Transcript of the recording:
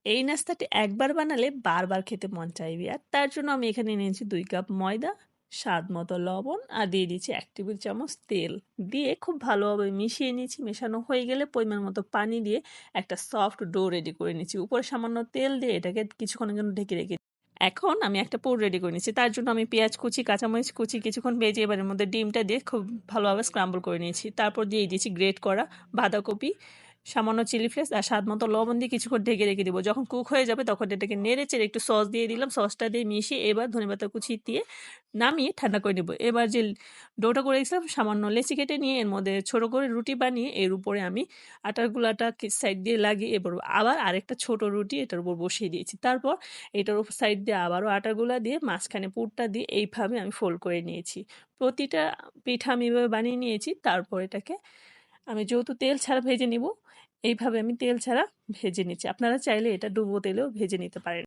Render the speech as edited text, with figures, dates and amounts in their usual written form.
এই নাস্তাটি একবার বানালে বারবার খেতে মন চাইবে। আর তার জন্য আমি এখানে নিয়েছি 2 কাপ ময়দা, স্বাদ মতো লবণ আর দিয়ে দিচ্ছি 1 টেবিল চামচ তেল। দিয়ে খুব ভালোভাবে মিশিয়ে নিয়েছি। মেশানো হয়ে গেলে পরিমাণ মতো পানি দিয়ে একটা সফট ডো রেডি করে নিচ্ছি। উপরে সামান্য তেল দিয়ে এটাকে কিছুক্ষণের জন্য ঢেকে রেখে এখন আমি একটা পুর রেডি করে নিচ্ছি। তার জন্য আমি পেঁয়াজ কুচি, কাঁচামরিচ কুচি কিছুক্ষণ ভেজে এবার এর মধ্যে ডিমটা দিয়ে খুব ভালোভাবে স্ক্রাম্বল করে নিয়েছি। তারপর দিয়ে দিয়েছি গ্রেট করা বাঁধাকপি, সামান্য চিলি ফ্লেক্স আর স্বাদ মতো লবণ দিয়ে কিছুক্ষণ ঢেকে রেখে দিব। যখন কুক হয়ে যাবে তখন এটাকে নেড়ে চেড়ে একটু সস দিয়ে দিলাম। সসটা দিয়ে মিশিয়ে এবার ধনেপাতা কুচি দিয়ে নামিয়ে ঠান্ডা করে নেব। এবার যে ডোটা করে রেখেছিলাম সামান্য লেচি কেটে নিয়ে এর মধ্যে ছোট করে রুটি বানিয়ে এর উপরে আমি আটার গুলাটা সাইড দিয়ে লাগিয়ে এবার আবার আরেকটা ছোট রুটি এটার উপর বসিয়ে দিয়েছি। তারপর এটার উপর সাইড দিয়ে আবারও আটার গুলা দিয়ে মাঝখানে পুরটা দিয়ে এইভাবে আমি ফোল্ড করে নিয়েছি। প্রতিটা পিঠা আমি এভাবে বানিয়ে নিয়েছি। তারপর এটাকে আমি যেহেতু তেল ছাড়া ভেজে নিব, এইভাবে আমি তেল ছাড়া ভেজে নিচ্ছি। আপনারা চাইলে এটা ডুবো তেলেও ভেজে নিতে পারেন।